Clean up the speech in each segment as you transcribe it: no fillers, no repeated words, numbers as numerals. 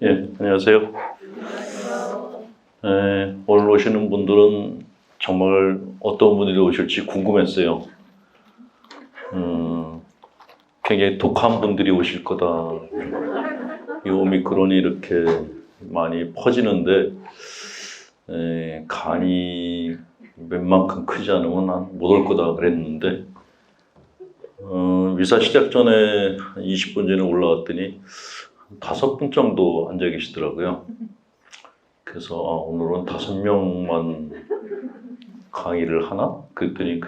예, 안녕하세요. 오늘 오시는 분들은 정말 어떤 분들이 오실지 궁금했어요. 굉장히 독한 분들이 오실 거다. 이 오미크론이 이렇게 많이 퍼지는데 간이 웬만큼 크지 않으면 못 올 거다 그랬는데 미사 시작 전에 20분 전에 올라왔더니 5분 정도 앉아 계시더라고요. 그래서 오늘은 5명만 강의를 하나? 그랬더니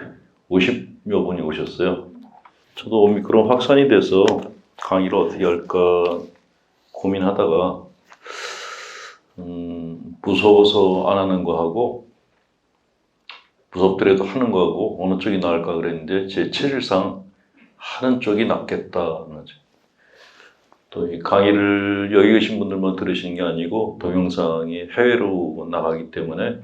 50여 분이 오셨어요. 저도 오미크론 확산이 돼서 강의를 어떻게 할까 고민하다가 무서워서 안 하는 거하고 무섭더라도 하는 거하고 어느 쪽이 나을까 그랬는데 제 체질상 하는 쪽이 낫겠다는 거죠. 또 이 강의를 여기 계신 분들만 들으시는 게 아니고 동영상이 해외로 나가기 때문에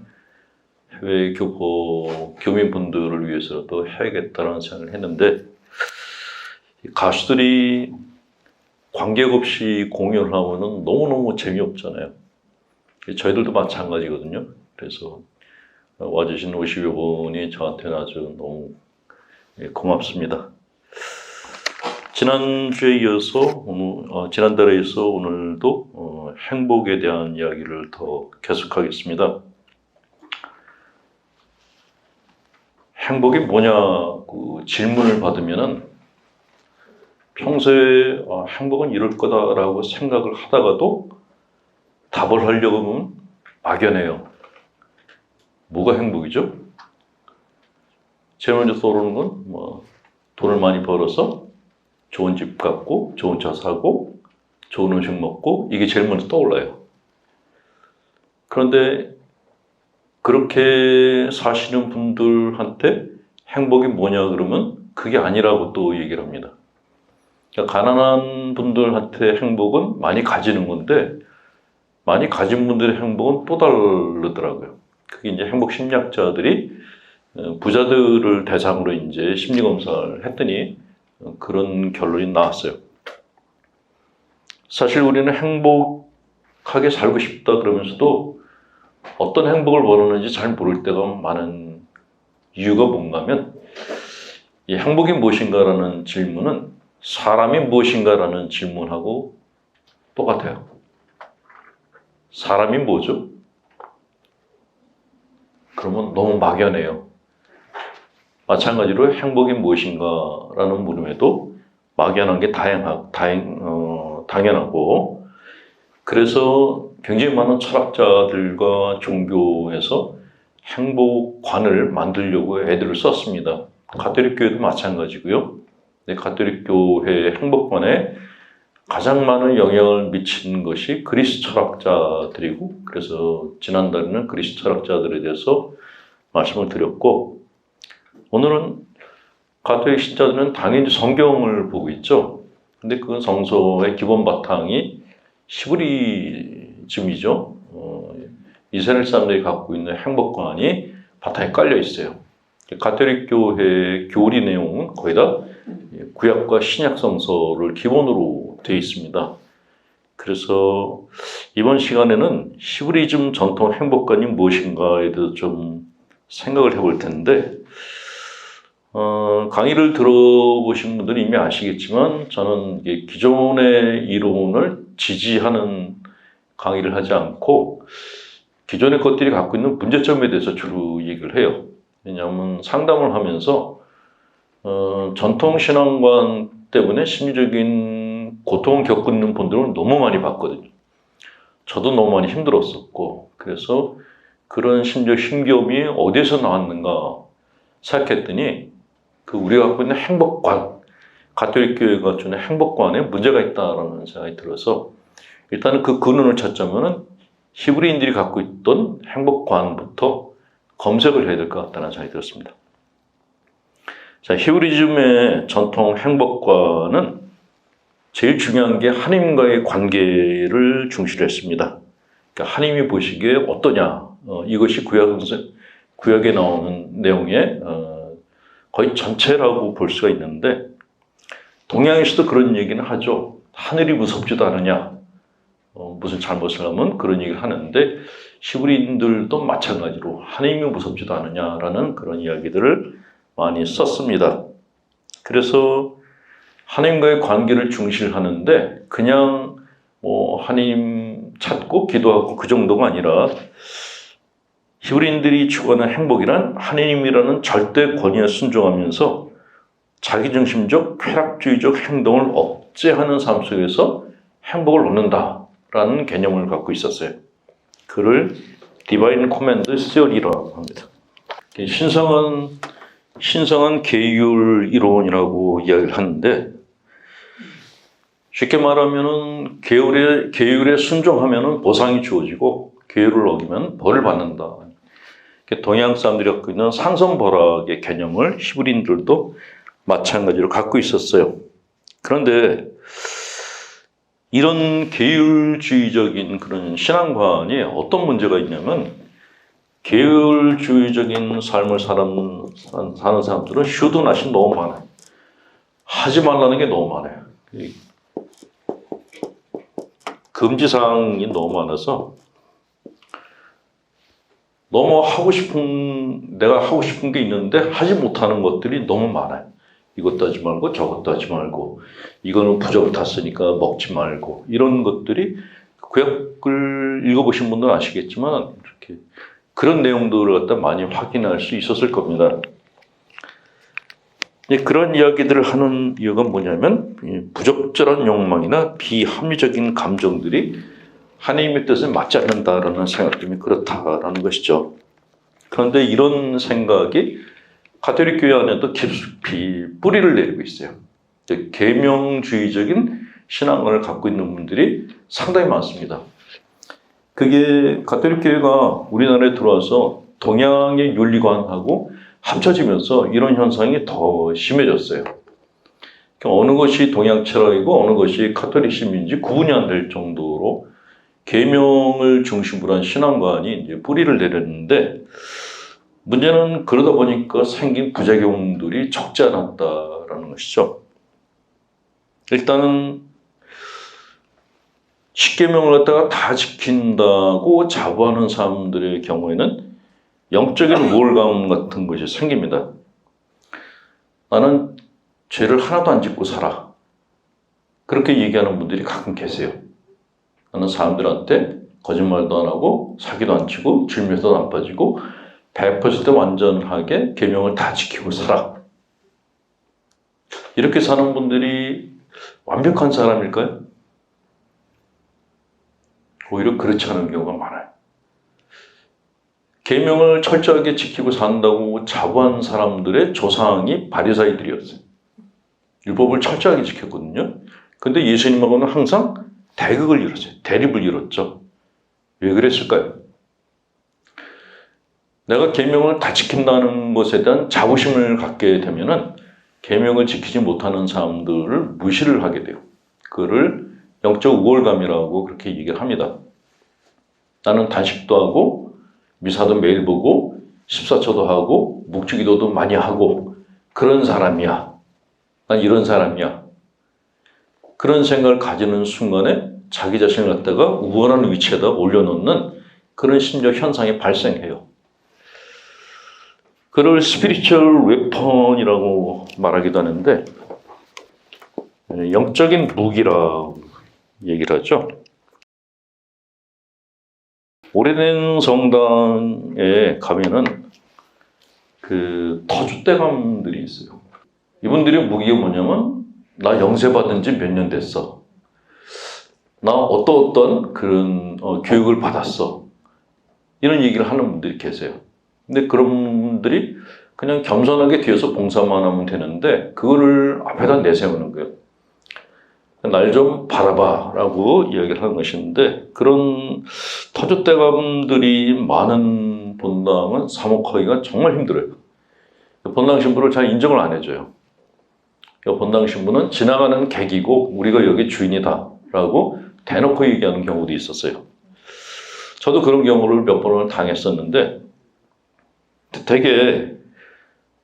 해외 교민분들을 위해서라도 해야겠다는 생각을 했는데 가수들이 관객 없이 공연을 하면은 너무너무 재미없잖아요. 저희들도 마찬가지거든요. 그래서 와주신 50여 분이 저한테는 아주 너무 고맙습니다. 지난주에 이어서 지난달에 이어서 오늘도 행복에 대한 이야기를 더 계속하겠습니다. 행복이 뭐냐고 질문을 받으면은 평소에 행복은 이럴 거다라고 생각을 하다가도 답을 하려고 하면 막연해요. 뭐가 행복이죠? 제일 먼저 떠오르는 건 돈을 많이 벌어서 좋은 집 갖고 좋은 차 사고 좋은 음식 먹고 이게 제일 먼저 떠올라요. 그런데 그렇게 사시는 분들한테 행복이 뭐냐 그러면 그게 아니라고 또 얘기를 합니다. 그러니까 가난한 분들한테 행복은 많이 가지는 건데 많이 가진 분들의 행복은 또 다르더라고요. 그게 이제 행복 심리학자들이 부자들을 대상으로 이제 심리 검사를 했더니 그런 결론이 나왔어요. 사실 우리는 행복하게 살고 싶다 그러면서도 어떤 행복을 원하는지 잘 모를 때가 많은 이유가 뭔가 하면 이 행복이 무엇인가라는 질문은 사람이 무엇인가라는 질문하고 똑같아요. 사람이 뭐죠? 그러면 너무 막연해요. 마찬가지로 행복이 무엇인가라는 물음에도 막연한 게 당연하고 그래서 굉장히 많은 철학자들과 종교에서 행복관을 만들려고 애들을 썼습니다. 가톨릭 교회도 마찬가지고요. 가톨릭 교회의 행복관에 가장 많은 영향을 미친 것이 그리스 철학자들이고 그래서 지난달에는 그리스 철학자들에 대해서 말씀을 드렸고 오늘은 가톨릭 신자들은 당연히 성경을 보고 있죠. 근데 그 성서의 기본 바탕이 히브리즘이죠. 이스라엘 사람들이 갖고 있는 행복관이 바탕에 깔려 있어요. 가톨릭 교회의 교리 내용은 거의 다 구약과 신약 성서를 기본으로 되어 있습니다. 그래서 이번 시간에는 히브리즘 전통 행복관이 무엇인가에 대해서 좀 생각을 해볼 텐데 강의를 들어보신 분들은 이미 아시겠지만 저는 기존의 이론을 지지하는 강의를 하지 않고 기존의 것들이 갖고 있는 문제점에 대해서 주로 얘기를 해요. 왜냐하면 상담을 하면서 전통신앙관 때문에 심리적인 고통을 겪고 있는 분들을 너무 많이 봤거든요. 저도 너무 많이 힘들었었고 그래서 그런 심리적 힘겨움이 어디에서 나왔는가 생각했더니 우리가 갖고 있는 행복관, 가톨릭 교회가 주는 행복관에 문제가 있다는 생각이 들어서 일단은 그 근원을 찾자면은 히브리인들이 갖고 있던 행복관부터 검색을 해야 될 것 같다는 생각이 들었습니다. 자, 히브리즘의 전통 행복관은 제일 중요한 게 하나님과의 관계를 중시로 했습니다. 그러니까 하나님이 보시기에 어떠냐, 이것이 구약에 나오는 내용의 거의 전체라고 볼 수가 있는데 동양에서도 그런 얘기는 하죠. 하늘이 무섭지도 않으냐, 무슨 잘못을 하면 그런 얘기를 하는데 히브리인들도 마찬가지로 하나님이 무섭지도 않느냐라는 그런 이야기들을 많이 썼습니다. 그래서 하나님과의 관계를 중시하는데 그냥 하나님 찾고 기도하고 그 정도가 아니라 히브리인들이 추구하는 행복이란 하나님이라는 절대 권위에 순종하면서 자기중심적 쾌락주의적 행동을 억제하는 삶 속에서 행복을 얻는다라는 개념을 갖고 있었어요. 그를 디바인 코맨드 시어리라고 합니다. 신성한 계율 이론이라고 이야기를 하는데 쉽게 말하면은 계율에 순종하면은 보상이 주어지고 계율을 어기면 벌을 받는다. 동양 사람들이 갖고 있는 상선벌악의 개념을 히브리인들도 마찬가지로 갖고 있었어요. 그런데 이런 계율주의적인 그런 신앙관에 어떤 문제가 있냐면 계율주의적인 삶을 사는 사람들은 슈도 나시 너무 많아요. 하지 말라는 게 너무 많아요. 금지사항이 너무 많아서 내가 하고 싶은 게 있는데 하지 못하는 것들이 너무 많아요. 이것도 하지 말고 저것도 하지 말고 이거는 부적을 탔으니까 먹지 말고 이런 것들이 구약을 읽어보신 분들은 아시겠지만 이렇게 그런 내용들을 갖다 많이 확인할 수 있었을 겁니다. 그런 이야기들을 하는 이유가 뭐냐면 부적절한 욕망이나 비합리적인 감정들이 하나님의 뜻에 맞지 않는다라는 생각 때문에 그렇다라는 것이죠. 그런데 이런 생각이 가톨릭 교회 안에도 깊이 뿌리를 내리고 있어요. 계명주의적인 신앙을 갖고 있는 분들이 상당히 많습니다. 그게 가톨릭 교회가 우리나라에 들어와서 동양의 윤리관하고 합쳐지면서 이런 현상이 더 심해졌어요. 어느 것이 동양 철학이고 어느 것이 카톨릭심인지 구분이 안 될 정도로 계명을 중심으로 한 신앙관이 이제 뿌리를 내렸는데 문제는 그러다 보니까 생긴 부작용들이 적지 않았다라는 것이죠. 일단은 십계명을 갖다가 다 지킨다고 자부하는 사람들의 경우에는 영적인 우월감 같은 것이 생깁니다. 나는 죄를 하나도 안 짓고 살아. 그렇게 얘기하는 분들이 가끔 계세요. 나는 사람들한테 거짓말도 안 하고 사기도 안 치고 질면도 안 빠지고 100% 완전하게 계명을 다 지키고 살아. 이렇게 사는 분들이 완벽한 사람일까요? 오히려 그렇지 않은 경우가 많아요. 계명을 철저하게 지키고 산다고 자부한 사람들의 조상이 바리사이들이었어요. 율법을 철저하게 지켰거든요. 근데 예수님하고는 항상 대극을 이뤘어요. 대립을 이뤘죠. 왜 그랬을까요? 내가 계명을 다 지킨다는 것에 대한 자부심을 갖게 되면은 계명을 지키지 못하는 사람들을 무시를 하게 돼요. 그거를 영적 우월감이라고 그렇게 얘기를 합니다. 나는 단식도 하고 미사도 매일 보고 십사초도 하고 묵주기도도 많이 하고 그런 사람이야. 난 이런 사람이야. 그런 생각을 가지는 순간에 자기 자신을 갖다가 우월한 위치에다 올려놓는 그런 심리적 현상이 발생해요. 그걸 스피리추얼 웨펀이라고 말하기도 하는데 영적인 무기라고 얘기를 하죠. 오래된 성당에 가면은 그 터줏대감들이 있어요. 이분들의 무기가 뭐냐면 나 영세 받은 지 몇 년 됐어. 나 어떤 그런 교육을 받았어. 이런 얘기를 하는 분들이 계세요. 근데 그런 분들이 그냥 겸손하게 뒤에서 봉사만 하면 되는데 그거를 앞에다 내세우는 거예요. 날 좀 바라봐 라고 이야기를 하는 것인데 그런 터줏대감들이 많은 본당은 사목하기가 정말 힘들어요. 본당 신부를 잘 인정을 안 해줘요. 본당 신부는 지나가는 객이고 우리가 여기 주인이다 라고 대놓고 얘기하는 경우도 있었어요. 저도 그런 경우를 몇 번을 당했었는데 되게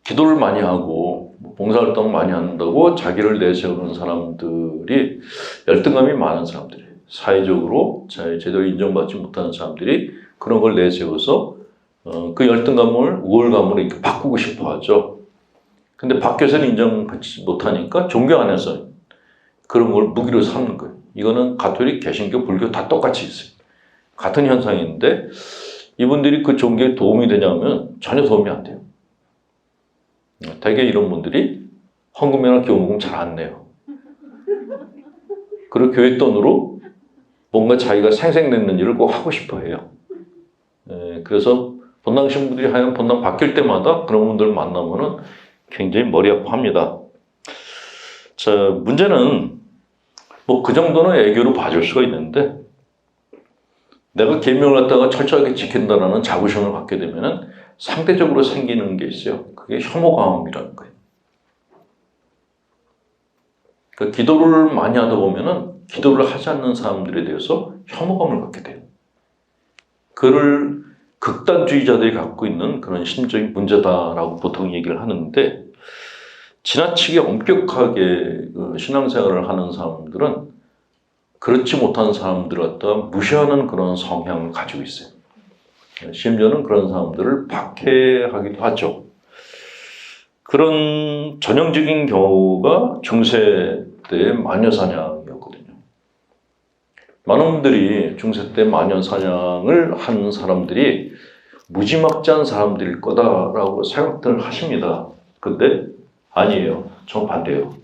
기도를 많이 하고 봉사활동 많이 한다고 자기를 내세우는 사람들이 열등감이 많은 사람들이에요. 사회적으로 제대로 인정받지 못하는 사람들이 그런 걸 내세워서 그 열등감을 우월감으로 이렇게 바꾸고 싶어 하죠. 근데 밖에서는 인정받지 못하니까 종교 안에서 그런 걸 무기로 삼는 거예요. 이거는 가톨릭, 개신교, 불교 다 똑같이 있어요. 같은 현상인데 이분들이 그 종교에 도움이 되냐면 전혀 도움이 안 돼요. 대개 이런 분들이 헌금이나 교무금 잘 안 내요. 그리고 교회 돈으로 뭔가 자기가 생색내는 일을 꼭 하고 싶어 해요. 그래서 본당 신부들이 하여간 본당 바뀔 때마다 그런 분들 만나면은 굉장히 머리 아파합니다. 자, 문제는 뭐 그 정도는 애교로 봐줄 수가 있는데 내가 계명을 갖다가 철저하게 지킨다라는 자부심을 갖게 되면은 상대적으로 생기는 게 있어요. 그게 혐오감이라는 거예요. 그러니까 기도를 많이 하다 보면은 기도를 하지 않는 사람들에 대해서 혐오감을 갖게 돼요. 그를 극단주의자들이 갖고 있는 그런 심적인 문제다라고 보통 얘기를 하는데 지나치게 엄격하게 신앙생활을 하는 사람들은 그렇지 못한 사람들을 갖다 무시하는 그런 성향을 가지고 있어요. 심지어는 그런 사람들을 박해하기도 하죠. 그런 전형적인 경우가 중세 때의 마녀사냥이었거든요. 많은 분들이 중세 때 마녀사냥을 한 사람들이 무지막지한 사람들일 거다라고 생각들 하십니다. 근데 아니에요. 정반대예요.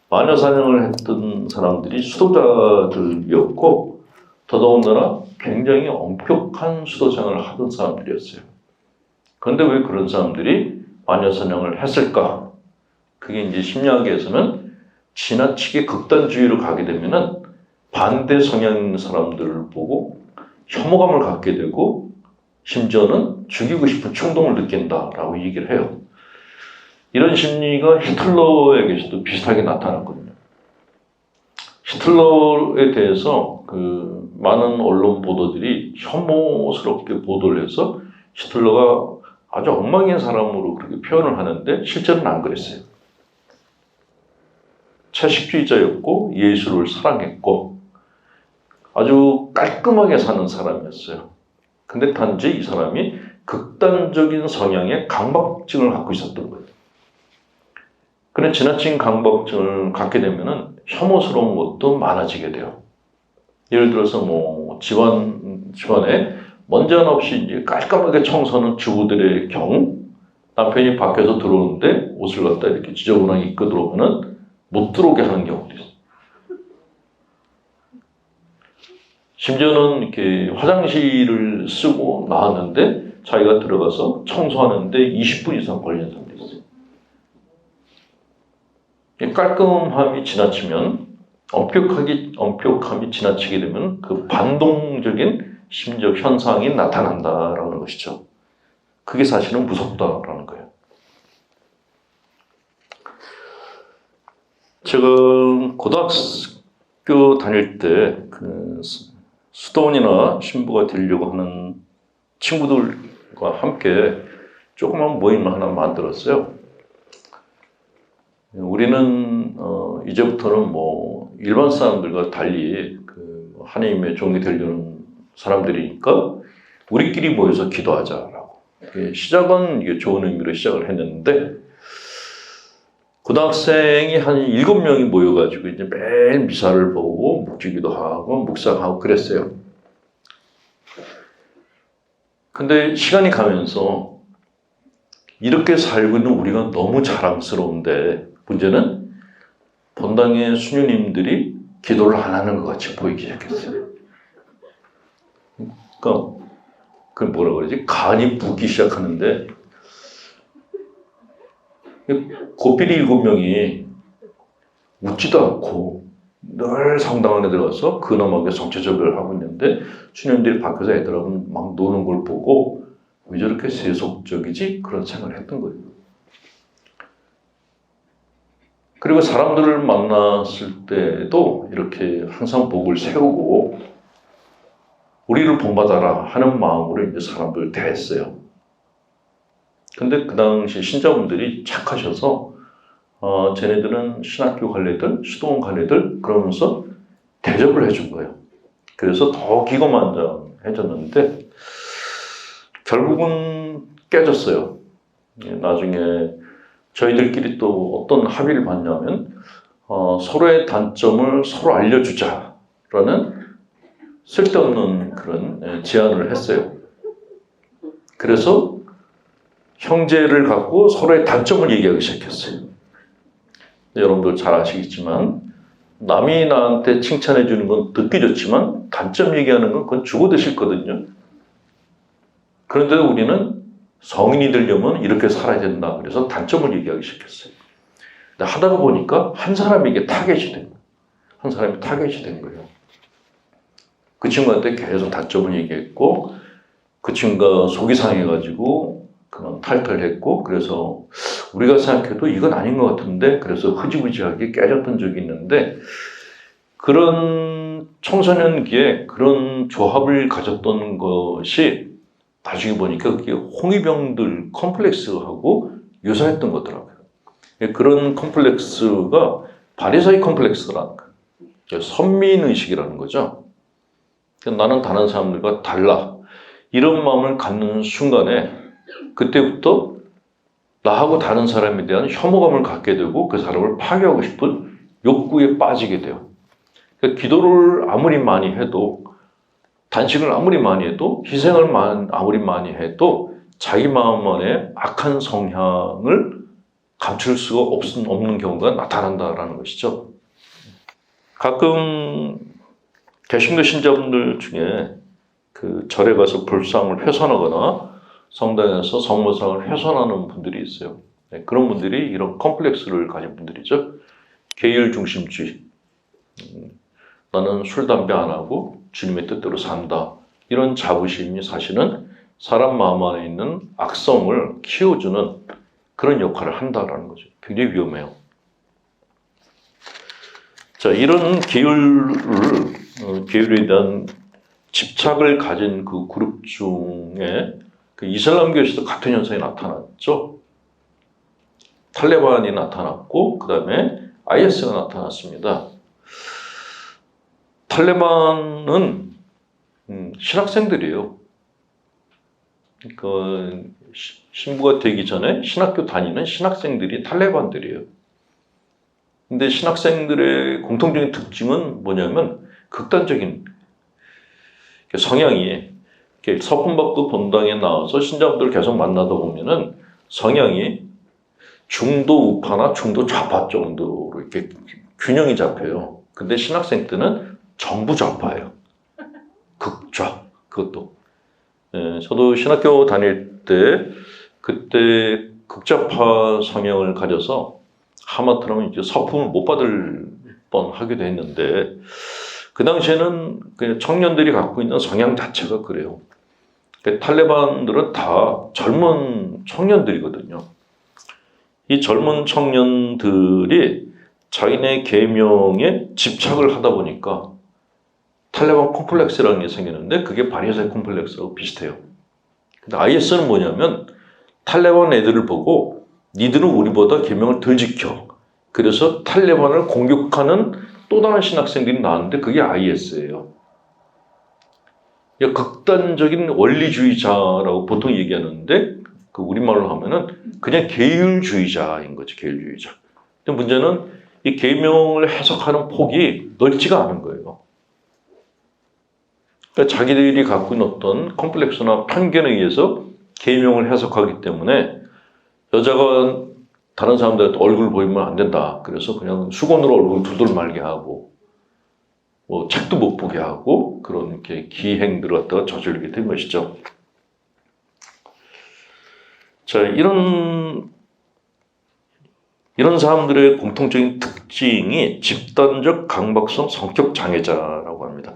마녀사냥을 했던 사람들이 수도자들이었고 더더군다나 굉장히 엄격한 수도생활을 하던 사람들이었어요. 그런데 왜 그런 사람들이 마녀사냥을 했을까? 그게 이제 심리학에서는 지나치게 극단주의로 가게 되면은 반대 성향인 사람들을 보고 혐오감을 갖게 되고 심지어는 죽이고 싶은 충동을 느낀다라고 얘기를 해요. 이런 심리가 히틀러에게서도 비슷하게 나타났거든요. 히틀러에 대해서 그 많은 언론 보도들이 혐오스럽게 보도를 해서 히틀러가 아주 엉망인 사람으로 그렇게 표현을 하는데 실제로는 안 그랬어요. 채식주의자였고 예수를 사랑했고 아주 깔끔하게 사는 사람이었어요. 근데 단지 이 사람이 극단적인 성향의 강박증을 갖고 있었던 거예요. 그런 지나친 강박증을 갖게 되면은 혐오스러운 것도 많아지게 돼요. 예를 들어서 뭐 집안에 먼지 하나 없이 이제 깔끔하게 청소하는 주부들의 경우 남편이 밖에서 들어오는데 옷을 갖다 이렇게 지저분하게 입고 들어오면은 못 들어오게 하는 경우도 있어요. 심지어는 이렇게 화장실을 쓰고 나왔는데 자기가 들어가서 청소하는데 20분 이상 걸리는 사람도 있어요. 깔끔함이 지나치면 엄격함이 지나치게 되면 그 반동적인 심적 현상이 나타난다라는 것이죠. 그게 사실은 무섭다라는 거예요. 제가 고등학교 다닐 때 그 수도원이나 신부가 되려고 하는 친구들과 함께 조그만 모임을 하나 만들었어요. 우리는 이제부터는 뭐 일반 사람들과 달리 그 하나님의 종이 되려는 사람들이니까 우리끼리 모여서 기도하자라고. 시작은 이게 좋은 의미로 시작을 했는데 고등학생이 한 7명이 모여가지고 이제 매일 미사를 보고 묵주기도 하고 묵상하고 그랬어요. 근데 시간이 가면서 이렇게 살고 있는 우리가 너무 자랑스러운데 문제는 본당의 수녀님들이 기도를 안 하는 것 같이 보이기 시작했어요. 그러니까 그 뭐라 그러지? 간이 붓기 시작하는데 고삐리 7명이 웃지도 않고 늘 성당 안에 들어가서 근엄하게 성체절배를 하고 있는데 수녀님들이 밖에서 애들하고 막 노는 걸 보고 왜 저렇게 세속적이지? 그런 생각을 했던 거예요. 그리고 사람들을 만났을 때도 이렇게 항상 복을 세우고 우리를 본받아라 하는 마음으로 이제 사람들을 대했어요. 근데 그 당시 신자분들이 착하셔서 쟤네들은 신학교 갈래들, 수도원 갈래들 그러면서 대접을 해준 거예요. 그래서 더 기고만장해졌는데 결국은 깨졌어요. 나중에 저희들끼리 또 어떤 합의를 봤냐면 서로의 단점을 서로 알려주자라는 쓸데없는 그런 제안을 했어요. 그래서 형제를 갖고 서로의 단점을 얘기하기 시작했어요. 여러분들 잘 아시겠지만 남이 나한테 칭찬해 주는 건 듣기 좋지만 단점 얘기하는 건 그건 죽어도 싫거든요. 그런데도 우리는 성인이 되려면 이렇게 살아야 된다. 그래서 단점을 얘기하기 시작했어요. 근데 하다가 보니까 한 사람에게 타겟이 된 거예요. 한 사람이 타겟이 된 거예요. 그 친구한테 계속 단점을 얘기했고 그 친구가 속이 상해가지고 그만 탈퇴했고 그래서 우리가 생각해도 이건 아닌 것 같은데 그래서 흐지부지하게 깨졌던 적이 있는데 그런 청소년기에 그런 조합을 가졌던 것이 나중에 보니까 그게 홍위병들 컴플렉스하고 유사했던 거더라고요. 그런 컴플렉스가 바리사이 컴플렉스라는 거예요. 선민의식이라는 거죠. 나는 다른 사람들과 달라. 이런 마음을 갖는 순간에 그때부터 나하고 다른 사람에 대한 혐오감을 갖게 되고 그 사람을 파괴하고 싶은 욕구에 빠지게 돼요. 그러니까 기도를 아무리 많이 해도 단식을 아무리 많이 해도 희생을 아무리 많이 해도 자기 마음 안에 악한 성향을 감출 수가 없는 경우가 나타난다라는 것이죠. 가끔 개신교 신자분들 중에 그 절에 가서 불상을 훼손하거나 성당에서 성모상을 훼손하는 분들이 있어요. 그런 분들이 이런 컴플렉스를 가진 분들이죠. 계율 중심주의. 나는 술, 담배 안 하고 주님의 뜻대로 산다. 이런 자부심이 사실은 사람 마음 안에 있는 악성을 키워주는 그런 역할을 한다라는 거죠. 굉장히 위험해요. 자, 이런 계율에 대한 집착을 가진 그 그룹 중에 그 이슬람교에서도 같은 현상이 나타났죠. 탈레반이 나타났고 그 다음에 IS가 나타났습니다. 탈레반은 신학생들이에요. 그 신부가 되기 전에 신학교 다니는 신학생들이 탈레반들이에요. 근데 신학생들의 공통적인 특징은 뭐냐면 극단적인 성향이 서품박도 본당에 나와서 신자분들 계속 만나다 보면은 성향이 중도 우파나 중도 좌파 정도로 이렇게 균형이 잡혀요. 근데 신학생 때는 전부 좌파예요. 극좌, 그것도. 저도 신학교 다닐 때 그때 극좌파 성향을 가져서 하마터면 이제 서품을 못 받을 뻔하기도 했는데 그 당시에는 그냥 청년들이 갖고 있는 성향 자체가 그래요. 탈레반들은 다 젊은 청년들이거든요. 이 젊은 청년들이 자기네 계명에 집착을 하다 보니까 탈레반 콤플렉스라는 게 생기는데 그게 바리사이 콤플렉스하고 비슷해요. 근데 IS는 뭐냐면 탈레반 애들을 보고 니들은 우리보다 계명을 덜 지켜. 그래서 탈레반을 공격하는 또 다른 신학생들이 나왔는데 그게 IS예요. 극단적인 원리주의자라고 보통 얘기하는데 그 우리말로 하면은 그냥 계율주의자인 거죠. 계율주의자. 근데 문제는 이 계명을 해석하는 폭이 넓지가 않은 거예요. 그러니까 자기들이 갖고 있는 어떤 컴플렉스나 편견에 의해서 계명을 해석하기 때문에 여자가 다른 사람들한테 얼굴 보이면 안 된다. 그래서 그냥 수건으로 얼굴 둘둘 말게 하고 뭐 책도 못 보게 하고 그런 이렇게 기행들을 갖다가 저지르게 된 것이죠. 자, 이런 사람들의 공통적인 특징이 집단적 강박성 성격 장애자라고 합니다.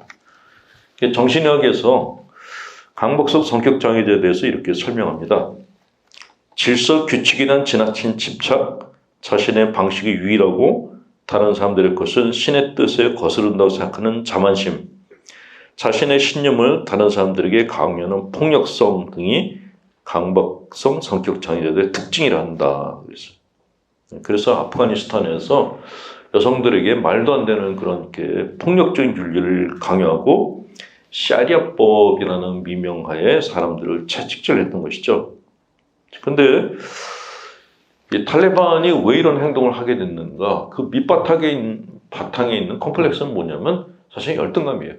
정신의학에서 강박성 성격 장애자에 대해서 이렇게 설명합니다. 질서 규칙에 대한 지나친 집착, 자신의 방식이 유일하고 다른 사람들의 것은 신의 뜻에 거스른다고 생각하는 자만심, 자신의 신념을 다른 사람들에게 강요하는 폭력성 등이 강박성 성격 장애자들의 특징이라 한다. 그래서 아프가니스탄에서 여성들에게 말도 안 되는 그런 이렇게 폭력적인 윤리를 강요하고 샤리아법이라는 미명하에 사람들을 채찍질했던 것이죠. 근데 이 탈레반이 왜 이런 행동을 하게 됐는가? 그 바탕에 있는 컴플렉스는 뭐냐면 사실 열등감이에요.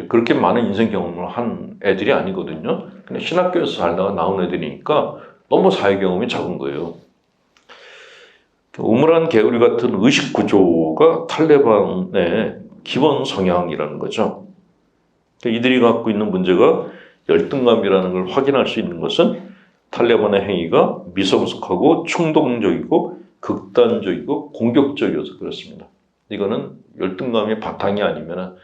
그렇게 많은 인생 경험을 한 애들이 아니거든요. 근데 신학교에서 살다가 나온 애들이니까 너무 사회 경험이 적은 거예요. 우물안 개구리 같은 의식 구조가 탈레반의 기본 성향이라는 거죠. 이들이 갖고 있는 문제가 열등감이라는 걸 확인할 수 있는 것은 탈레반의 행위가 미성숙하고 충동적이고 극단적이고 공격적이어서 그렇습니다. 이거는 열등감의 바탕이 아니면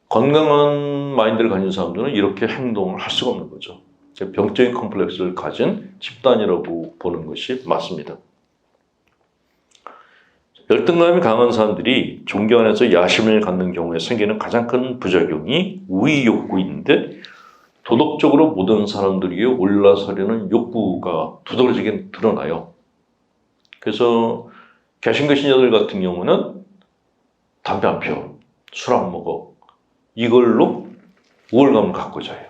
건강한 마인드를 가진 사람들은 이렇게 행동을 할 수가 없는 거죠. 병적인 컴플렉스를 가진 집단이라고 보는 것이 맞습니다. 열등감이 강한 사람들이 종교 안에서 야심을 갖는 경우에 생기는 가장 큰 부작용이 우위 욕구인데 도덕적으로 모든 사람들 위에 올라서려는 욕구가 두드러지게 드러나요. 그래서 개신교 신자들 같은 경우는 담배 안 피워, 술 안 먹어. 이걸로 우월감을 갖고자 해요.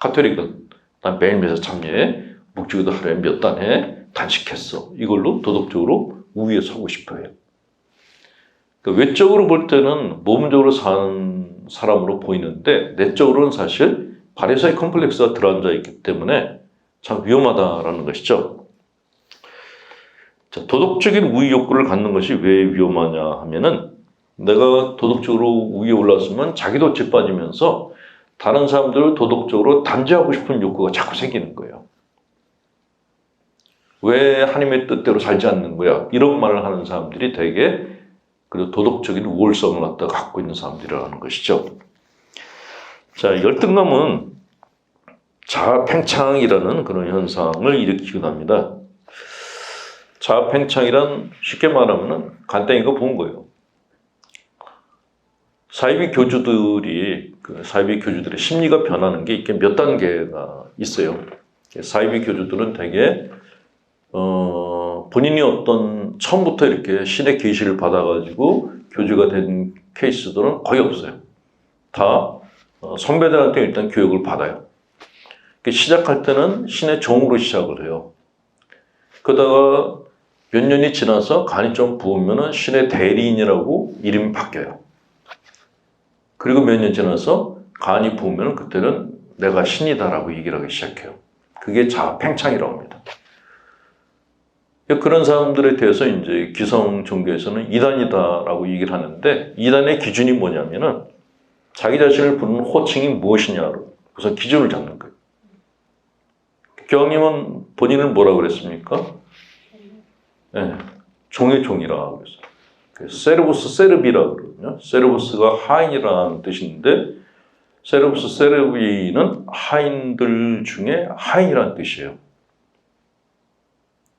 가톨릭은 난 매일 매사 참여해, 묵주기도 하루에 몇 단 해, 단식했어. 이걸로 도덕적으로 우위에 서고 싶어 해요. 그러니까 외적으로 볼 때는 모범적으로 사는 사람으로 보이는데 내적으로는 사실 바리사이 컴플렉스가 들어앉아 있기 때문에 참 위험하다라는 것이죠. 자, 도덕적인 우위 욕구를 갖는 것이 왜 위험하냐 하면은 내가 도덕적으로 우위에 올랐으면 자기도 짓빠지면서 다른 사람들을 도덕적으로 단죄하고 싶은 욕구가 자꾸 생기는 거예요. 왜 하나님의 뜻대로 살지 않는 거야? 이런 말을 하는 사람들이 되게 그리고 도덕적인 우월성을 갖다 갖고 있는 사람들이라는 것이죠. 자, 열등감은 자아팽창이라는 그런 현상을 일으키기도 합니다. 자아팽창이란 쉽게 말하면 간단히 이거 본 거예요. 사이비 교주들의 심리가 변하는 게 이렇게 몇 단계가 있어요. 사이비 교주들은 되게 본인이 어떤 처음부터 이렇게 신의 계시를 받아가지고 교주가 된 케이스들은 거의 없어요. 다 선배들한테 일단 교육을 받아요. 시작할 때는 신의 종으로 시작을 해요. 그러다가 몇 년이 지나서 간이 좀 부으면 신의 대리인이라고 이름이 바뀌어요. 그리고 몇 년 지나서 간이 부으면 그때는 내가 신이다라고 얘기를 하기 시작해요. 그게 자아팽창이라고 합니다. 그런 사람들에 대해서 이제 기성 종교에서는 이단이다라고 얘기를 하는데 이단의 기준이 뭐냐면은 자기 자신을 부르는 호칭이 무엇이냐로 그래서 기준을 잡는 거예요. 교황님은 본인을 뭐라고 그랬습니까? 네, 종의 종이라고 그랬어요. 세르부스 세르비라고 그러거든요. 세르부스가 하인이라는 뜻인데 세르부스 세르비는 하인들 중에 하인이라는 뜻이에요.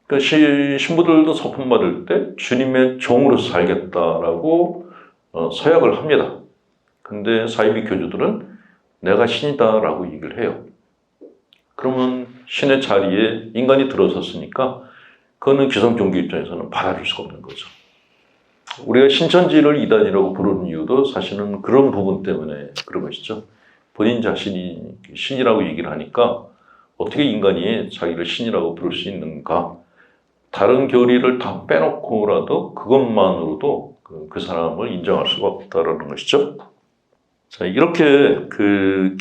그러니까 신부들도 서품 받을 때 주님의 종으로 살겠다라고 서약을 합니다. 근데 사이비 교주들은 내가 신이다라고 얘기를 해요. 그러면 신의 자리에 인간이 들어섰으니까 그거는 기성 종교 입장에서는 받아줄 수가 없는 거죠. 우리가 신천지를 이단이라고 부르는 이유도 사실은 그런 부분 때문에 그런 것이죠. 본인 자신이 신이라고 얘기를 하니까 어떻게 인간이 자기를 신이라고 부를 수 있는가? 다른 교리를 다 빼놓고라도 그것만으로도 그 사람을 인정할 수가 없다라는 것이죠. 자, 이렇게 그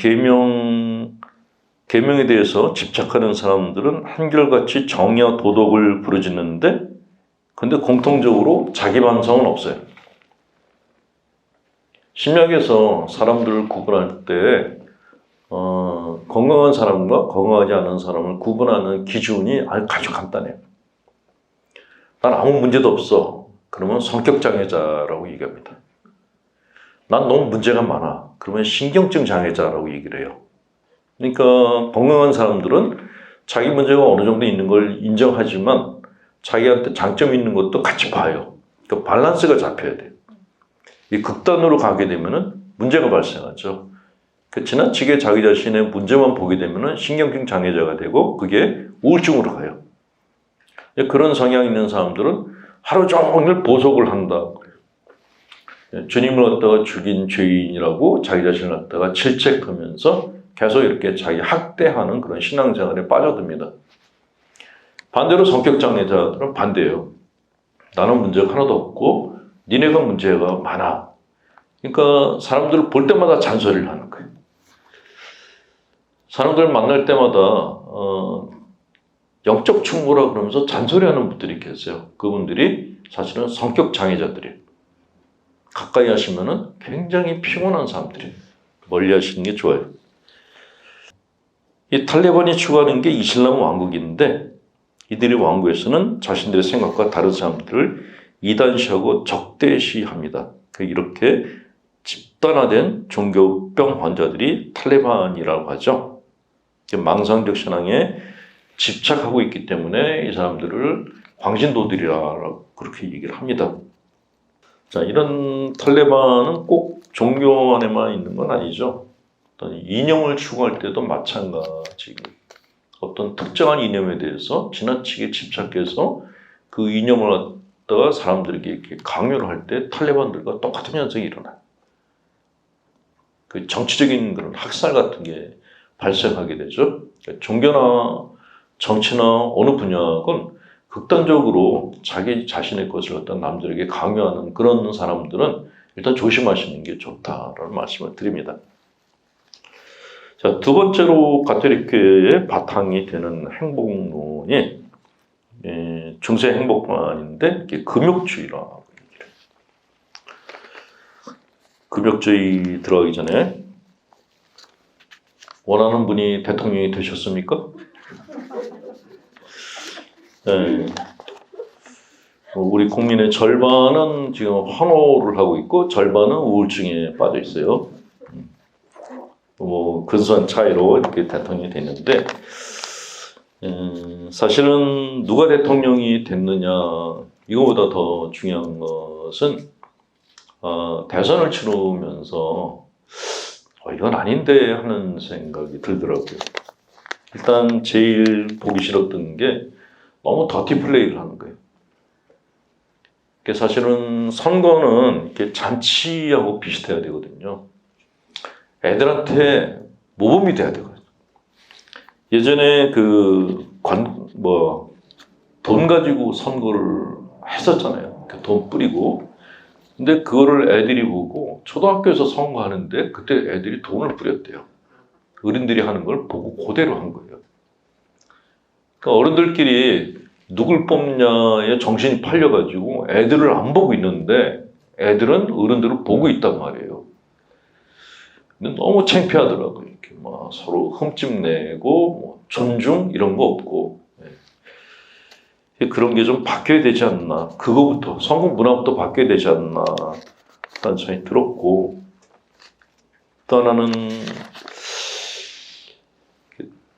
계명에 대해서 집착하는 사람들은 한결같이 정의와 도덕을 부르짖는데 근데 공통적으로 자기 반성은 없어요. 신약에서 사람들을 구분할 때 건강한 사람과 건강하지 않은 사람을 구분하는 기준이 아주 간단해요. 난 아무 문제도 없어. 그러면 성격장애자라고 얘기합니다. 난 너무 문제가 많아. 그러면 신경증 장애자라고 얘기를 해요. 그러니까 건강한 사람들은 자기 문제가 어느 정도 있는 걸 인정하지만 자기한테 장점이 있는 것도 같이 봐요. 그러니까 밸런스가 잡혀야 돼요. 이 극단으로 가게 되면은 문제가 발생하죠. 지나치게 자기 자신의 문제만 보게 되면은 신경증 장애자가 되고 그게 우울증으로 가요. 그런 성향이 있는 사람들은 하루 종일 보석을 한다. 주님을 갖다가 죽인 죄인이라고 자기 자신을 갖다가 질책하면서 계속 이렇게 자기 학대하는 그런 신앙생활에 빠져듭니다. 반대로 성격장애자들은 반대예요. 나는 문제가 하나도 없고 니네가 문제가 많아. 그러니까 사람들을 볼 때마다 잔소리를 하는 거예요. 사람들 만날 때마다 영적 충고라 그러면서 잔소리하는 분들이 계세요. 그분들이 사실은 성격장애자들이에요. 가까이 하시면은 굉장히 피곤한 사람들이에요. 멀리 하시는 게 좋아요. 이 탈레반이 추구하는 게 이슬람 왕국인데 이들이 왕국에서는 자신들의 생각과 다른 사람들을 이단시하고 적대시합니다. 이렇게 집단화된 종교병 환자들이 탈레반이라고 하죠. 망상적 신앙에 집착하고 있기 때문에 이 사람들을 광신도들이라고 그렇게 얘기를 합니다. 자, 이런 탈레반은 꼭 종교 안에만 있는 건 아니죠. 어떤 이념을 추구할 때도 마찬가지. 어떤 특정한 이념에 대해서 지나치게 집착해서 그 이념을 갖다가 사람들에게 이렇게 강요를 할 때 탈레반들과 똑같은 현상이 일어나요. 그 정치적인 그런 학살 같은 게 발생하게 되죠. 종교나 정치나 어느 분야건 극단적으로 자기 자신의 것을 갖다 남들에게 강요하는 그런 사람들은 일단 조심하시는 게 좋다라는 말씀을 드립니다. 자, 두 번째로 가톨릭교회의 바탕이 되는 행복론이 중세 행복관인데 금욕주의라고 얘기를 해요. 금욕주의 들어가기 전에 원하는 분이 대통령이 되셨습니까? 네. 우리 국민의 절반은 지금 환호를 하고 있고 절반은 우울증에 빠져 있어요. 뭐 근소한 차이로 이렇게 대통령이 됐는데 사실은 누가 대통령이 됐느냐 이거보다 더 중요한 것은 대선을 치르면서 이건 아닌데 하는 생각이 들더라고요. 일단 제일 보기 싫었던 게 너무 더티 플레이를 하는 거예요. 사실은 선거는 이렇게 잔치하고 비슷해야 되거든요. 애들한테 모범이 돼야 되거든요. 예전에 돈 가지고 선거를 했었잖아요. 돈 뿌리고. 근데 그거를 애들이 보고 초등학교에서 선거하는데 그때 애들이 돈을 뿌렸대요. 어른들이 하는 걸 보고 그대로 한 거예요. 그러니까 어른들끼리 누굴 뽑냐에 정신이 팔려가지고 애들을 안 보고 있는데 애들은 어른들을 보고 있단 말이에요. 근데 너무 창피하더라고요. 이렇게 막 서로 흠집내고 존중 이런 거 없고 그런 게 좀 바뀌어야 되지 않나. 그거부터 선거 문화부터 바뀌어야 되지 않나 라는 생각이 들었고 또 하나는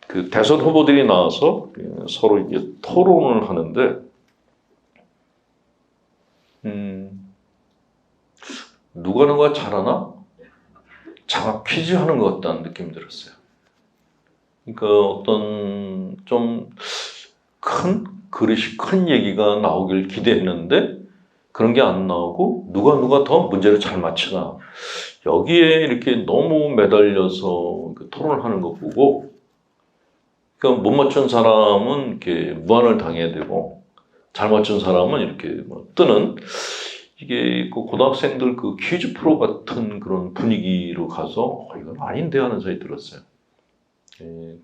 그 대선 후보들이 나와서 서로 이제 토론을 하는데 누가 잘하나? 장학 퀴즈 하는 것 같다는 느낌이 들었어요. 그러니까 어떤 좀 큰 얘기가 나오길 기대했는데 그런 게 안 나오고 누가 더 문제를 잘 맞추나 여기에 이렇게 너무 매달려서 토론을 하는 거 보고 그러니까 못 맞춘 사람은 이렇게 무한을 당해야 되고 잘 맞춘 사람은 이렇게 뜨는 이게 그 고등학생들 그 퀴즈 프로 같은 그런 분위기로 가서 이건 아닌데 하는 생각이 들었어요.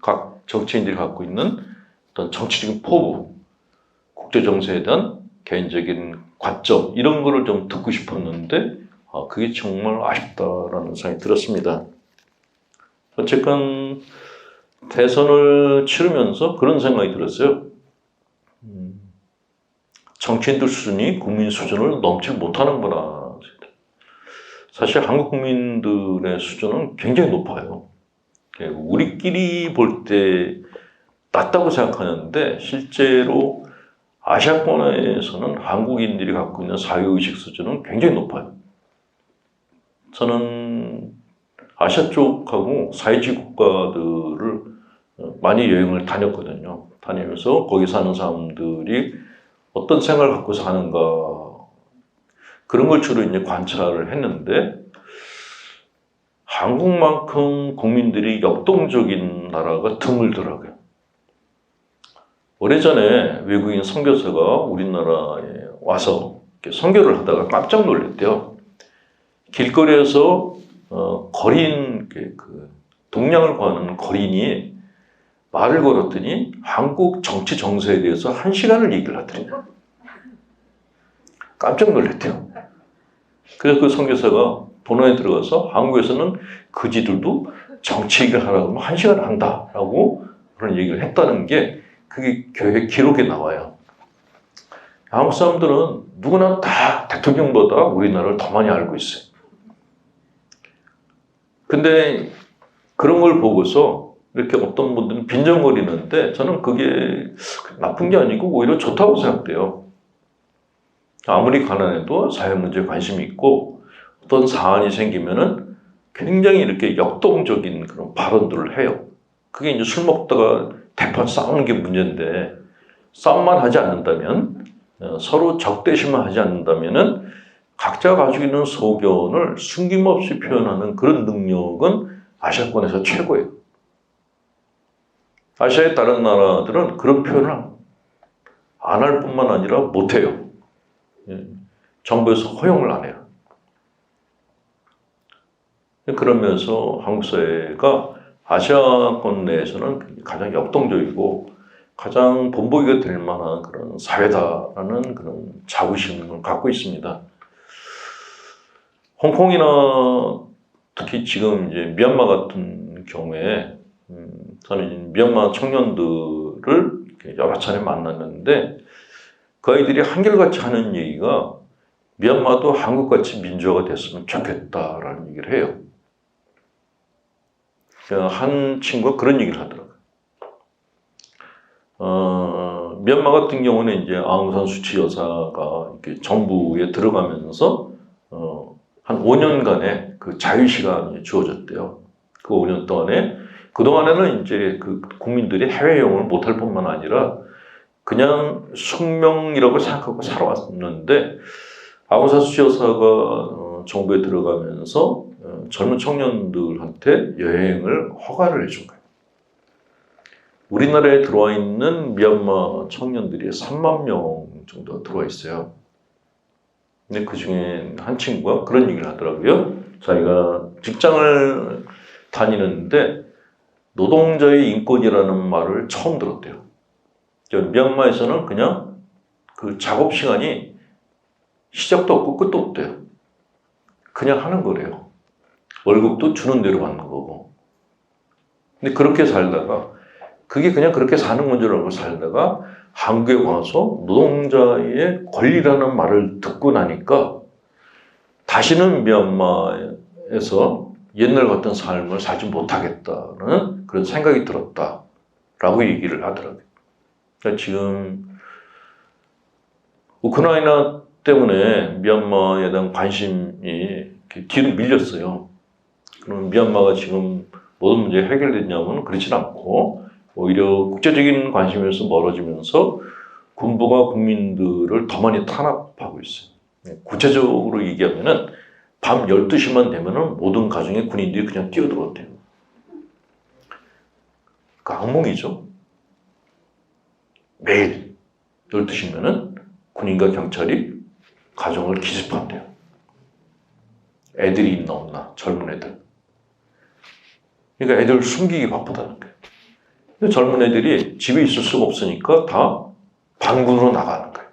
각 정치인들이 갖고 있는 어떤 정치적인 포부, 국제 정세에 대한 개인적인 관점 이런 거를 좀 듣고 싶었는데 그게 정말 아쉽다라는 생각이 들었습니다. 어쨌건 대선을 치르면서 그런 생각이 들었어요. 정치인들 수준이 국민 수준을 넘지 못하는구나. 사실 한국 국민들의 수준은 굉장히 높아요. 우리끼리 볼 때 낮다고 생각하는데 실제로 아시아권에서는 한국인들이 갖고 있는 사회의식 수준은 굉장히 높아요. 저는 아시아 쪽하고 사회주의 국가들을 많이 여행을 다녔거든요. 다니면서 거기 사는 사람들이 어떤 생각을 갖고 사는가 그런 걸 주로 이제 관찰을 했는데 한국만큼 국민들이 역동적인 나라가 드물더라고요. 오래전에 외국인 선교사가 우리나라에 와서 선교를 하다가 깜짝 놀랐대요. 길거리에서 거린 동양을 구하는 거린이 말을 걸었더니 한국 정치 정세에 대해서 1시간을 얘기를 하더래요. 깜짝 놀랐대요. 그래서 그 선교사가 본원에 들어가서 한국에서는 그지들도 정치 얘기를 하라고 하면 1시간을 한다라고 그런 얘기를 했다는 게 그게 교회 기록에 나와요. 한국 사람들은 누구나 다 대통령보다 우리나라를 더 많이 알고 있어요. 근데 그런 걸 보고서 이렇게 어떤 분들은 빈정거리는데 저는 그게 나쁜 게 아니고 오히려 좋다고 생각돼요. 아무리 가난해도 사회 문제에 관심이 있고 어떤 사안이 생기면은 굉장히 이렇게 역동적인 그런 발언들을 해요. 그게 이제 술 먹다가 대판 싸우는 게 문제인데 싸움만 하지 않는다면 서로 적대심만 하지 않는다면은 각자 가지고 있는 소견을 숨김없이 표현하는 그런 능력은 아시아권에서 최고예요. 아시아의 다른 나라들은 그런 표현을 안 할 뿐만 아니라 못해요. 정부에서 허용을 안 해요. 그러면서 한국 사회가 아시아권 내에서는 가장 역동적이고 가장 본보기가 될 만한 그런 사회다라는 그런 자부심을 갖고 있습니다. 홍콩이나 특히 지금 이제 미얀마 같은 경우에 저는 미얀마 청년들을 여러 차례 만났는데 그 아이들이 한결같이 하는 얘기가 미얀마도 한국같이 민주화가 됐으면 좋겠다라는 얘기를 해요. 한 친구가 그런 얘기를 하더라고요. 미얀마 같은 경우는 이제 아웅산 수치 여사가 이렇게 정부에 들어가면서 한 5년간의 그 자유 시간이 주어졌대요. 그 5년 동안에 그동안에는 이제 그 국민들이 해외 여행을 못할 뿐만 아니라 그냥 숙명이라고 생각하고 살아왔는데 아웅산 수치 여사가 정부에 들어가면서 젊은 청년들한테 여행을 허가를 해준 거예요. 우리나라에 들어와 있는 미얀마 청년들이 3만 명 정도 들어와 있어요. 근데 그 중에 한 친구가 그런 얘기를 하더라고요. 자기가 직장을 다니는데 노동자의 인권이라는 말을 처음 들었대요. 미얀마에서는 그냥 그 작업 시간이 시작도 없고 끝도 없대요. 그냥 하는 거래요. 월급도 주는 대로 받는 거고. 근데 그렇게 살다가 그게 그냥 그렇게 사는 건 줄 알고 살다가 한국에 와서 노동자의 권리라는 말을 듣고 나니까 다시는 미얀마에서 옛날 같은 삶을 살지 못하겠다는 그런 생각이 들었다라고 얘기를 하더라고요. 그러니까 지금 우크라이나 때문에 미얀마에 대한 관심이 뒤로 밀렸어요. 그럼 미얀마가 지금 모든 문제가 해결됐냐면 그렇진 않고 오히려 국제적인 관심에서 멀어지면서 군부가 국민들을 더 많이 탄압하고 있어요. 구체적으로 얘기하면은 밤 12시만 되면은 모든 가정에 군인들이 그냥 뛰어들어온대요. 그 악몽이죠. 매일 12시면은 군인과 경찰이 가정을 기습한대요. 애들이 있나 없나, 젊은 애들. 그러니까 애들을 숨기기 바쁘다는 거예요. 젊은 애들이 집에 있을 수가 없으니까 다 반군으로 나가는 거예요.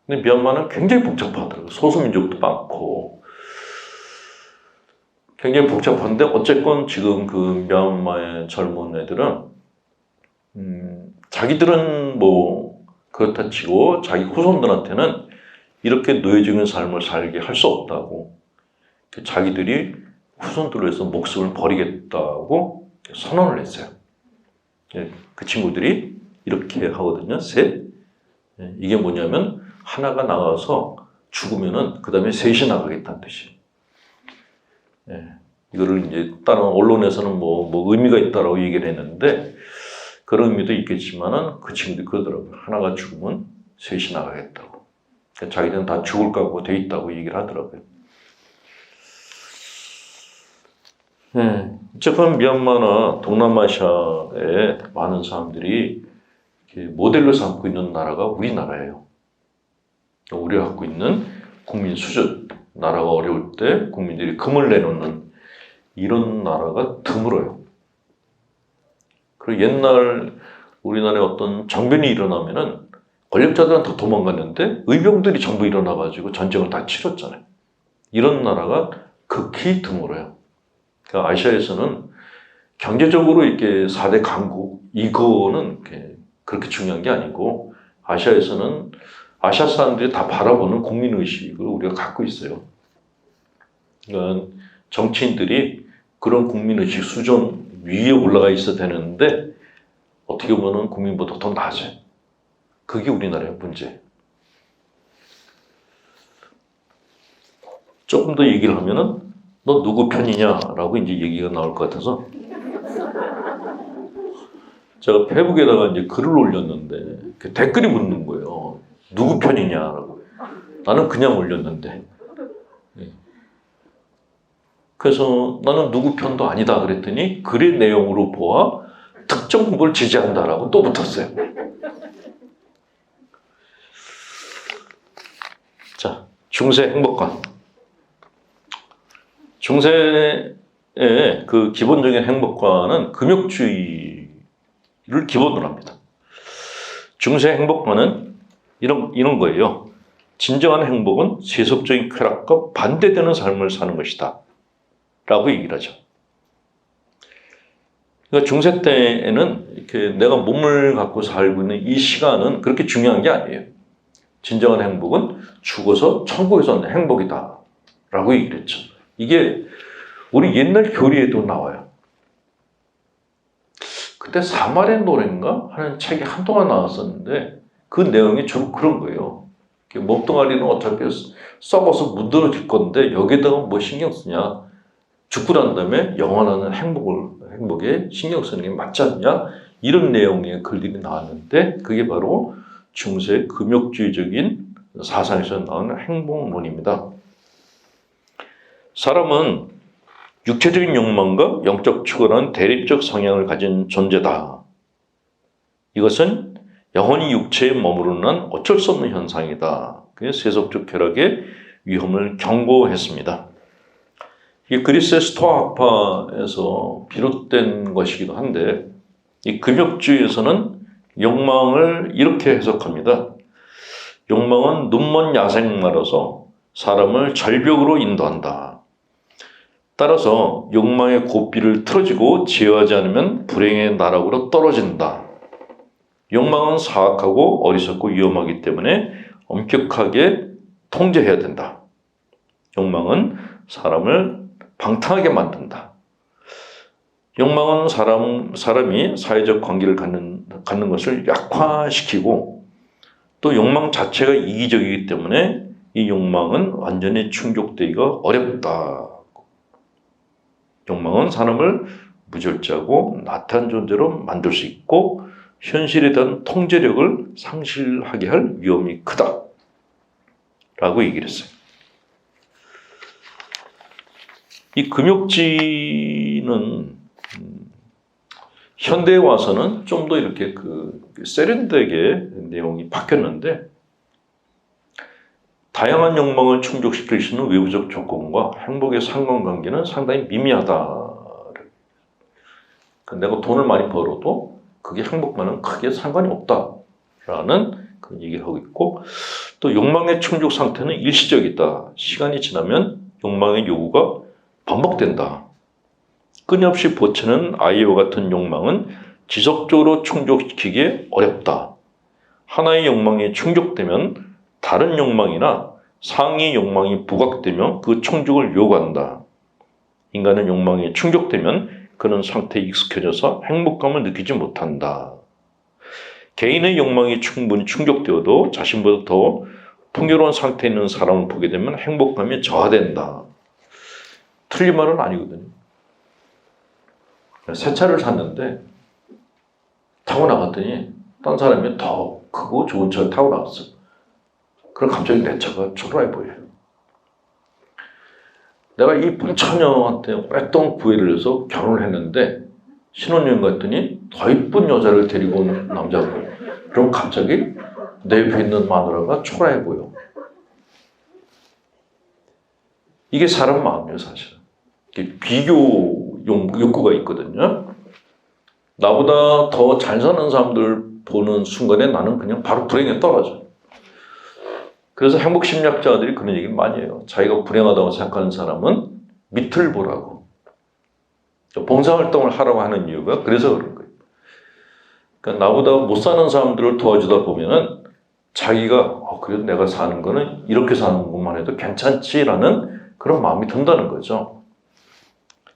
근데 미얀마는 굉장히 복잡하더라고요. 소수민족도 많고 굉장히 복잡한데 어쨌건 지금 그 미얀마의 젊은 애들은 자기들은 뭐 그렇다 치고 자기 후손들한테는 이렇게 노예적인 삶을 살게 할 수 없다고 자기들이 후손들을 위해서 목숨을 버리겠다고 선언을 했어요. 그 친구들이 이렇게 하거든요. 셋. 이게 뭐냐면 하나가 나가서 죽으면은 그 다음에 셋이 나가겠다는 뜻이에요. 이거를 이제 다른 언론에서는 뭐 의미가 있다라고 얘기를 했는데 그런 의미도 있겠지만은 그 친구들이 그러더라고요. 하나가 죽으면 셋이 나가겠다고. 그러니까 자기들은 다 죽을 각오가 돼 있다고 얘기를 하더라고요. 어쨌든 미얀마나 동남아시아의 많은 사람들이 모델로 삼고 있는 나라가 우리나라예요. 우리가 갖고 있는 국민 수준, 나라가 어려울 때 국민들이 금을 내놓는 이런 나라가 드물어요. 그리고 옛날 우리나라에 어떤 정변이 일어나면은 권력자들은 다 도망갔는데 의병들이 전부 일어나가지고 전쟁을 다 치렀잖아요. 이런 나라가 극히 드물어요. 그러니까 아시아에서는 경제적으로 이렇게 4대 강국, 이거는 그렇게 중요한 게 아니고, 아시아에서는 아시아 사람들이 다 바라보는 국민의식을 우리가 갖고 있어요. 그러니까 정치인들이 그런 국민의식 수준 위에 올라가 있어야 되는데, 어떻게 보면 국민보다 더 낮아요. 그게 우리나라의 문제. 조금 더 얘기를 하면은, 너 누구 편이냐라고 이제 얘기가 나올 것 같아서 제가 페북에다가 이제 글을 올렸는데 댓글이 묻는 거예요. 누구 편이냐라고. 나는 그냥 올렸는데. 그래서 나는 누구 편도 아니다 그랬더니 글의 내용으로 보아 특정 후보를 지지한다라고 또 붙었어요. 자, 중세 행복관. 중세의 그 기본적인 행복관은 금욕주의를 기본으로 합니다. 중세 행복관은 이런 거예요. 진정한 행복은 세속적인 쾌락과 반대되는 삶을 사는 것이다. 라고 얘기를 하죠. 그러니까 중세 때에는 이렇게 내가 몸을 갖고 살고 있는 이 시간은 그렇게 중요한 게 아니에요. 진정한 행복은 죽어서 천국에서 행복이다. 라고 얘기를 했죠. 이게 우리 옛날 교리에도 나와요. 그때 사마리아 노래인가 하는 책이 한동안 나왔었는데 그 내용이 주로 그런 거예요. 몸뚱아리는 어차피 썩어서 문드러질 건데 여기다가 뭐 신경 쓰냐. 죽고 난 다음에 영원한 행복에 신경 쓰는 게 맞지 않냐. 이런 내용의 글들이 나왔는데 그게 바로 중세 금욕주의적인 사상에서 나오는 행복론입니다. 사람은 육체적인 욕망과 영적 추구라는 대립적 성향을 가진 존재다. 이것은 영원히 육체에 머무르는 어쩔 수 없는 현상이다. 그래서 세속적 쾌락의 위험을 경고했습니다. 이 그리스의 스토아파에서 비롯된 것이기도 한데 이 금욕주의에서는 욕망을 이렇게 해석합니다. 욕망은 눈먼 야생마라서 사람을 절벽으로 인도한다. 따라서 욕망의 고삐를 틀어지고 제어하지 않으면 불행의 나락으로 떨어진다. 욕망은 사악하고 어리석고 위험하기 때문에 엄격하게 통제해야 된다. 욕망은 사람을 방탕하게 만든다. 욕망은 사람이 사회적 관계를 갖는 것을 약화시키고 또 욕망 자체가 이기적이기 때문에 이 욕망은 완전히 충족되기가 어렵다. 욕망은 사람을 무절제하고 나태한 존재로 만들 수 있고 현실에 대한 통제력을 상실하게 할 위험이 크다. 라고 얘기를 했어요. 이 금욕지는 현대에 와서는 좀 더 이렇게 세련되게 내용이 바뀌었는데 다양한 욕망을 충족시킬 수 있는 외부적 조건과 행복의 상관관계는 상당히 미미하다. 내가 돈을 많이 벌어도 그게 행복과는 크게 상관이 없다라는 그런 얘기를 하고 있고 또 욕망의 충족 상태는 일시적이다. 시간이 지나면 욕망의 요구가 반복된다. 끊임없이 보채는 아이와 같은 욕망은 지속적으로 충족시키기 어렵다. 하나의 욕망이 충족되면 다른 욕망이나 상위 욕망이 부각되며 그 충족을 요구한다. 인간은 욕망이 충족되면 그런 상태에 익숙해져서 행복감을 느끼지 못한다. 개인의 욕망이 충분히 충족되어도 자신보다 더 풍요로운 상태에 있는 사람을 보게 되면 행복감이 저하된다. 틀린 말은 아니거든요. 새 차를 샀는데 타고 나갔더니 딴 사람이 더 크고 좋은 차를 타고 나갔어. 그럼 갑자기 내 차가 초라해 보여요. 내가 이쁜 처녀한테 오랫동안 구애를 해서 결혼을 했는데 신혼여행 갔더니 더 이쁜 여자를 데리고 온 남자가 그럼 갑자기 내 옆에 있는 마누라가 초라해 보여. 이게 사람 마음이에요, 사실은. 비교 욕구가 있거든요. 나보다 더 잘 사는 사람들 보는 순간에 나는 그냥 바로 불행에 떨어져. 그래서 행복심리학자들이 그런 얘기를 많이 해요. 자기가 불행하다고 생각하는 사람은 밑을 보라고. 봉사활동을 하라고 하는 이유가 그래서 그런 거예요. 그러니까 나보다 못 사는 사람들을 도와주다 보면은 자기가 그래도 내가 사는 거는 이렇게 사는 것만 해도 괜찮지라는 그런 마음이 든다는 거죠.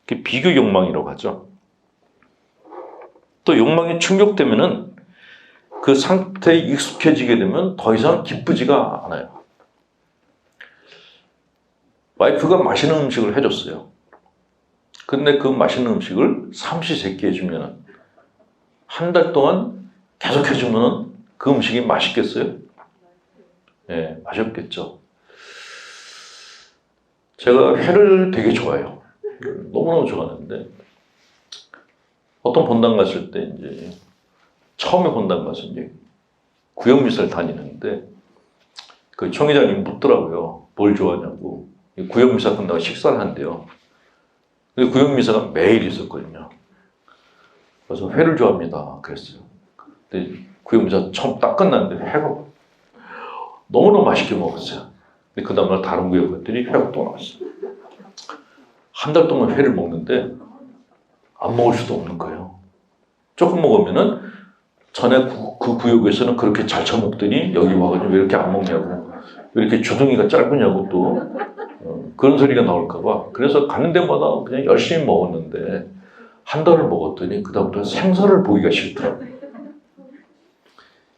그게 비교 욕망이라고 하죠. 또 욕망이 충족되면은 그 상태에 익숙해지게 되면 더 이상 기쁘지가 않아요. 와이프가 맛있는 음식을 해줬어요. 근데 그 맛있는 음식을 삼시세끼 해주면 한 달 동안 계속 해주면 그 음식이 맛있겠어요? 네, 맛있겠죠. 제가 회를 되게 좋아해요. 너무너무 좋아하는데 어떤 본당 갔을 때 이제 처음에 본당 가서 이제 구역미사를 다니는데 그 총회장님이 묻더라고요. 뭘 좋아하냐고. 구역미사 끝나고 식사를 한대요. 근데 구역미사가 매일 있었거든요. 그래서 회를 좋아합니다. 그랬어요. 근데 구역미사 처음 딱 끝났는데 회가 너무너무 맛있게 먹었어요. 근데 그 다음날 다른 구역 갔더니 회가 또 나왔어요. 한 달 동안 회를 먹는데 안 먹을 수도 없는 거예요. 조금 먹으면은 전에 그 구역에서는 그렇게 잘 처먹더니 여기 와가지고 왜 이렇게 안 먹냐고, 왜 이렇게 주둥이가 짧으냐고 또 그런 소리가 나올까봐. 그래서 가는 데마다 그냥 열심히 먹었는데 한 달을 먹었더니 그다음부터 생선을 보기가 싫더라고요.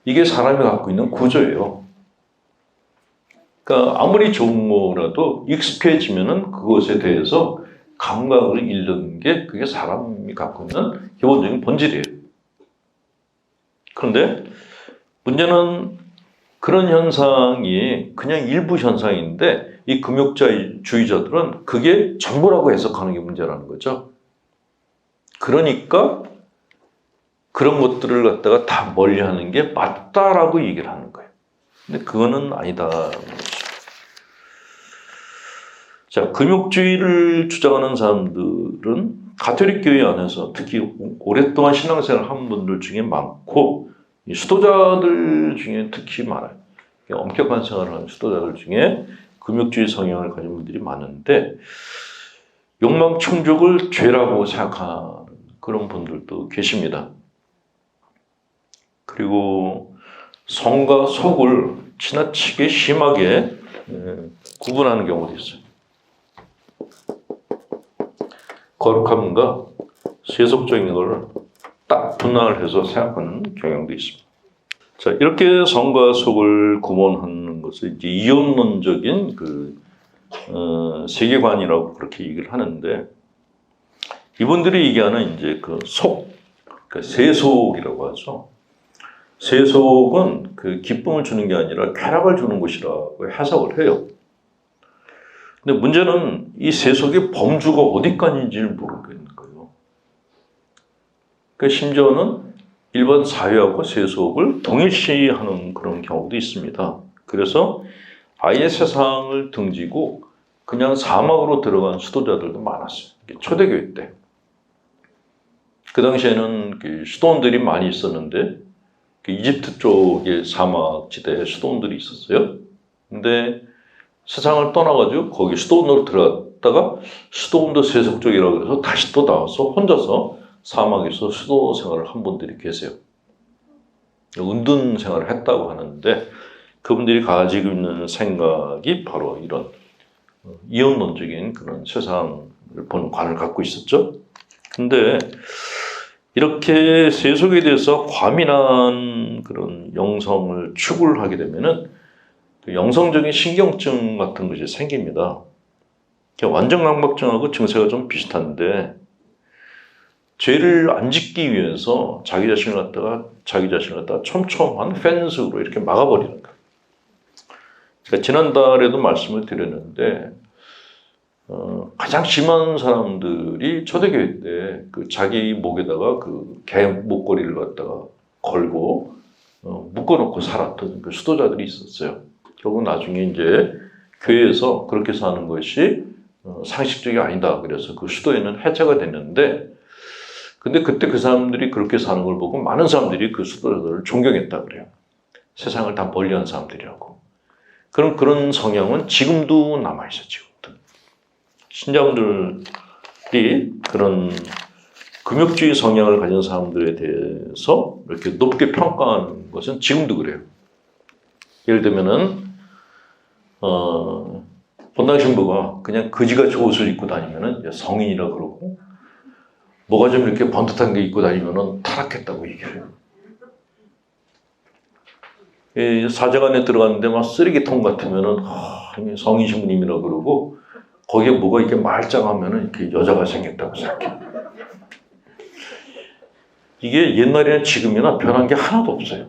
이게 사람이 갖고 있는 구조예요. 그러니까 아무리 좋은 거라도 익숙해지면은 그것에 대해서 감각을 잃는 게 그게 사람이 갖고 있는 기본적인 본질이에요. 그런데 문제는 그런 현상이 그냥 일부 현상인데 이 금욕주의자들은 그게 전부라고 해석하는 게 문제라는 거죠. 그러니까 그런 것들을 갖다가 다 멀리하는 게 맞다라고 얘기를 하는 거예요. 근데 그거는 아니다. 자, 금욕주의를 주장하는 사람들은 가톨릭 교회 안에서 특히 오랫동안 신앙생활을 한 분들 중에 많고 수도자들 중에 특히 많아요. 엄격한 생활을 하는 수도자들 중에 금욕주의 성향을 가진 분들이 많은데 욕망 충족을 죄라고 생각하는 그런 분들도 계십니다. 그리고 성과 속을 지나치게 심하게 구분하는 경우도 있어요. 거룩함과 세속적인 걸 딱 분할을 해서 생각하는 경향도 있습니다. 자, 이렇게 성과 속을 구분하는 것을 이제 이원론적인 세계관이라고 그렇게 얘기를 하는데, 이분들이 얘기하는 이제 그 속, 세속이라고 하죠. 세속은 그 기쁨을 주는 게 아니라 쾌락을 주는 곳이라고 해석을 해요. 근데 문제는 이 세속의 범주가 어디까지인지를 모르겠는 거예요. 그 심지어는 일반 사회하고 세속을 동일시하는 그런 경우도 있습니다. 그래서 아예 세상을 등지고 그냥 사막으로 들어간 수도자들도 많았어요. 초대교회 때. 그 당시에는 수도원들이 많이 있었는데 이집트 쪽의 사막지대에 수도원들이 있었어요. 근데 세상을 떠나가지고 거기 수도원으로 들어갔다가 수도원도 세속적이라고 해서 다시 또 나와서 혼자서 사막에서 수도 생활을 한 분들이 계세요. 은둔 생활을 했다고 하는데 그분들이 가지고 있는 생각이 바로 이런 이원론적인 그런 세상을 보는 관을 갖고 있었죠. 근데 이렇게 세속에 대해서 과민한 그런 영성을 추구를 하게 되면은 영성적인 신경증 같은 것이 생깁니다. 완전강박증하고 증세가 좀 비슷한데 죄를 안 짓기 위해서 자기 자신을 갖다가 촘촘한 펜스로 이렇게 막아버리는 거예요. 제가 지난달에도 말씀을 드렸는데 가장 심한 사람들이 초대교회 때 그 자기 목에다가 그 개 목걸이를 갖다가 걸고 묶어놓고 살았던 그 수도자들이 있었어요. 결국 나중에 이제 교회에서 그렇게 사는 것이 상식적이 아니다. 그래서 그 수도에는 해체가 됐는데, 근데 그때 그 사람들이 그렇게 사는 걸 보고 많은 사람들이 그 수도자들을 존경했다 그래요. 세상을 다 멀리한 사람들이라고. 그럼 그런 성향은 지금도 남아있어요. 지금도. 신자분들이 그런 금욕주의 성향을 가진 사람들에 대해서 이렇게 높게 평가하는 것은 지금도 그래요. 예를 들면은 본당 신부가 그냥 그지같이 옷을 입고 다니면은 성인이라 그러고, 뭐가 좀 이렇게 번듯한 게 입고 다니면은 타락했다고 얘기해요. 사제관에 들어갔는데 막 쓰레기통 같으면은 성인 신부님이라 그러고, 거기에 뭐가 이렇게 말짱하면은 이렇게 여자가 생겼다고 생각해요. 이게 옛날이나 지금이나 변한 게 하나도 없어요.